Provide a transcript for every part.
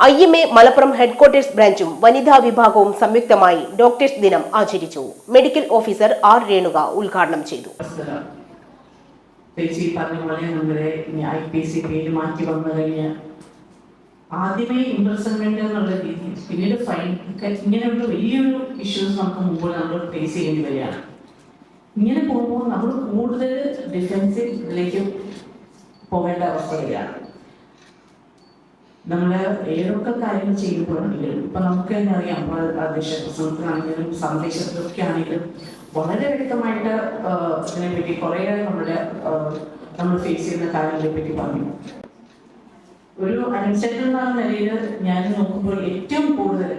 IMA Malappuram headquarters ബ്രാഞ്ചും വനിതാ വിഭാഗവും സംയുക്തമായി ഡോക്ടേഴ്സ് ദിനം ആചരിച്ചു. മെഡിക്കൽ ഓഫീസർ ആർ രേണുക ഉദ്ഘാടനം ചെയ്തു. ആദ്യമേ ഇംപ്രസൺമെന്റ് എന്നുള്ള രീതിയിൽ പിന്നീട് ഫൈൻ ഇങ്ങനെയുള്ള വലിയൊരു ഇഷ്യൂസ് നമുക്ക് മുമ്പ് നമ്മൾ ഫേസ് ചെയ്യേണ്ടി വരികയാണ്. ഇങ്ങനെ പോകുമ്പോൾ നമ്മൾ കൂടുതൽ ഡിഫെൻസീവിലേക്ക് പോകേണ്ട അവസ്ഥ വരികയാണ്. നമ്മൾ ഏതൊക്കെ കാര്യങ്ങൾ ചെയ്യുമ്പോഴാണെങ്കിലും ഇപ്പൊ നമുക്ക് തന്നെ അറിയാം, അധ്യക്ഷ പ്രസംഗത്തിനാണെങ്കിലും സന്ദേശത്തിലൊക്കെ ആണെങ്കിലും വളരെ വ്യക്തമായിട്ട് ഇതിനെപ്പറ്റി കുറേ നമ്മൾ ഫേസ് ചെയ്യുന്ന കാര്യങ്ങളെ പറ്റി പറഞ്ഞു. ഒരു അഡ്മിനിസ്ട്രേറ്റർ എന്ന നിലയിൽ ഞാൻ നോക്കുമ്പോൾ ഏറ്റവും കൂടുതൽ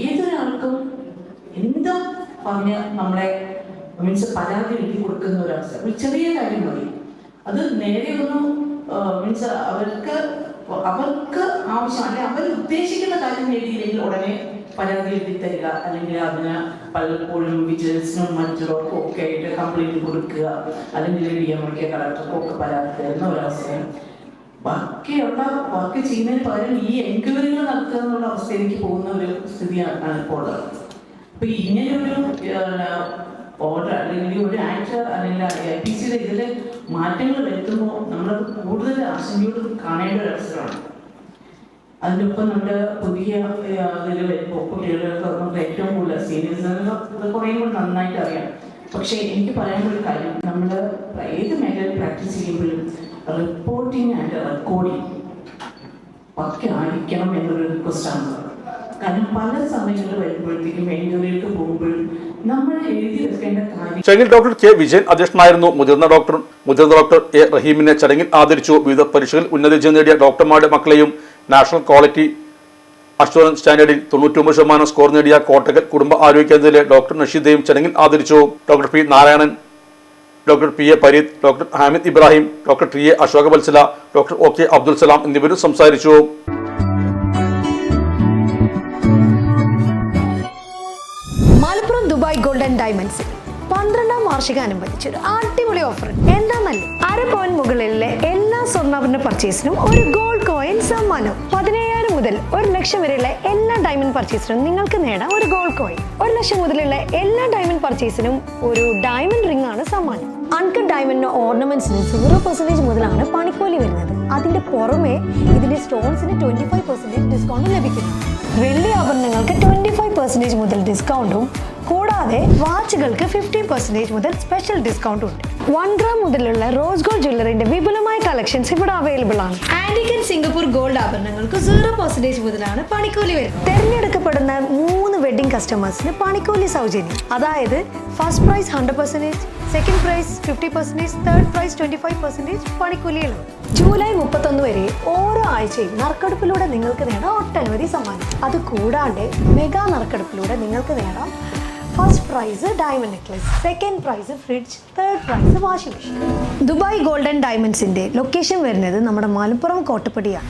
ഏതൊരാൾക്കും എന്തോ പറഞ്ഞ് നമ്മളെ മീൻസ് പരാതി എഴുതി കൊടുക്കുന്ന ഒരവസ്ഥ. ഒരു ചെറിയ കാര്യം മതി, അത് നേരെ ഒന്ന് മീൻസ് അവർക്ക് ആവശ്യം അല്ലെങ്കിൽ അവർ ഉദ്ദേശിക്കുന്ന കാര്യം എഴുതിയില്ലെങ്കിൽ ഉടനെ പരാതി എഴുതി തരിക, അല്ലെങ്കിൽ അതിന് പലപ്പോഴും വിജിലൻസിനും മറ്റുള്ളവർക്കും ഒക്കെ ആയിട്ട് കംപ്ലൈന്റ് കൊടുക്കുക, അല്ലെങ്കിൽ DMK കളക്ടർക്കും ഒക്കെ പരാതി തരുന്ന ഒരവസ്ഥയാണ്. ബാക്കിയുള്ള വർക്ക് ചെയ്യുന്നതിന് പകരം ഈ എൻക്വയറികൾ നടത്തുക എന്നുള്ള അവസ്ഥയിലേക്ക് പോകുന്ന ഒരു സ്ഥിതിയാണ് ഇപ്പോൾ ഉള്ളത്. അപ്പൊ ഇങ്ങനെയൊരു ഓർഡർ അല്ലെങ്കിൽ ഒരു ആക്ട് അല്ലെങ്കിൽ IPC ഇതിൽ മാറ്റങ്ങൾ വരുത്തുമ്പോൾ നമ്മൾ കൂടുതൽ ആശങ്കയോട് കാണേണ്ട ഒരു അവസരമാണ്. അതിനൊപ്പം നമ്മുടെ പുതിയ ഇതിൽ വരുമ്പോൾ കുട്ടികൾക്ക് നമുക്ക് ഏറ്റവും കൂടുതൽ സീനിയേഴ്സ് കുറേ കൂടി നന്നായിട്ട് അറിയാം. പക്ഷേ എനിക്ക് പറയാനുള്ള കാര്യം, നമ്മൾ ഏത് മേഖലയിൽ പ്രാക്ടീസ് ചെയ്യുമ്പോഴും റിപ്പോർട്ടിങ് ആൻഡ് റെക്കോർഡിങ് ഒക്കെ ആയിരിക്കണം എന്നൊരു റിക്വസ്റ്റാണ്. കാരണം പല സമയങ്ങളിൽ വരുമ്പോഴത്തേക്കും എൻക്വയറിക്ക് പോകുമ്പോഴും നമ്മൾ എഴുതി വെക്കേണ്ട കാര്യം. ചടങ്ങിൽ ഡോക്ടർ K. വിജയൻ അധ്യക്ഷനായിരുന്നു. മുതിർന്ന ഡോക്ടർ A. റഹീമിനെ ചടങ്ങിൽ ആദരിച്ചു. വിവിധ പരീക്ഷകളിൽ ഉന്നത വിജയം നേടിയ ഡോക്ടർമാരുടെ മക്കളെയും നാഷണൽ ക്വാളിറ്റി അഷ്വറൻസ് സ്റ്റാൻഡേർഡിൽ 99% സ്കോർ നേടിയ കോട്ടക്കൽ കുടുംബ ആരോഗ്യ കേന്ദ്രത്തിലെ ഡോക്ടർ നഷീദയും ചടങ്ങിൽ ആദരിച്ചു. Doctor P. Narayanan, doctor P. A. Pareed, doctor Hamid Ibrahim, doctor T. A. Ashoka Vatsala, doctor OK. Abdul Salam എന്നിവരും സംസാരിച്ചു. മലപ്പുറം ദുബായ് ഗോൾഡൻ ഡയമണ്ട്സ് 12ാം വാർഷികാനുബന്ധിച്ചൊരു അടിപൊളി ഓഫർ. എന്താന്നല്ലേ, 1/2 പവൻ മുകളിലെ എല്ലാ സ്വർണ്ണാഭരണ പർച്ചേസിനും ഒരു ഗോൾഡ് കോയിൻ സമ്മാനം. 17,000 മുതൽ 1 ലക്ഷം വരെയുള്ള എല്ലാ ഡയമണ്ട് പർച്ചേസിനും നിങ്ങൾക്ക് നേടാം ഒരു ഗോൾഡ് കോയിൻ. 1 ലക്ഷം മുതലുള്ള എല്ലാ ഡയമണ്ട് പർച്ചേസിനും ഒരു ഡയമണ്ട് റിംഗ് ആണ് സമ്മാനം. അൺകട്ട് ഡയമണ്ടിന്റെ ഓർണമെന്റ്സിന് 0% മുതലാണ് പണിക്കൂലി വരുന്നത്. അതിന്റെ പുറമെ ഇതിന്റെ സ്റ്റോൺസിന് 25% ഡിസ്കൗണ്ട് ലഭിക്കുന്നു. വെള്ളി ആഭരണങ്ങൾക്ക് 25% മുതൽ ഡിസ്കൗണ്ടും കൂടാതെ വാച്ചുകൾക്ക് 50% മുതൽ സ്പെഷ്യൽ ഡിസ്കൗണ്ടും ഉണ്ട്. 1 ഗ്രാം മുതലുള്ള റോസ് ഗോൾഡ് ജ്വല്ലറിന്റെ വിപുലമായ കളക്ഷൻസ് ഇവിടെ അവൈലബിൾ ആണ്. ആന്റിക് ആൻഡ് സിംഗപ്പൂർ ഗോൾഡ് ആഭരണങ്ങൾക്ക് 0% മുതലാണ് പണിക്കൂലി വരുന്നത്. തെരഞ്ഞെടുക്കപ്പെടുന്ന 3 വെഡിംഗ് കസ്റ്റമേഴ്സിന് പണിക്കൂലി സൗജന്യം. അതായത് first prize 100%, second prize 50%, third prize 25% പണിക്കൂലിയിലാണ്. ജൂലൈ 31 വരെ ഓരോ ആഴ്ചയും നറുക്കെടുപ്പിലൂടെ നിങ്ങൾക്ക് നേടാം ഒട്ടനവധി സമ്മാനം. അത് കൂടാതെ മെഗാ നറുക്കെടുപ്പിലൂടെ നിങ്ങൾക്ക് നേടാം first prize diamond necklace, second prize fridge, third prize washing machine. Dubai golden ഡയമണ്ട്സിന്റെ ലൊക്കേഷൻ വരുന്നത് നമ്മുടെ മലപ്പുറം കോട്ടപ്പടിയാണ്.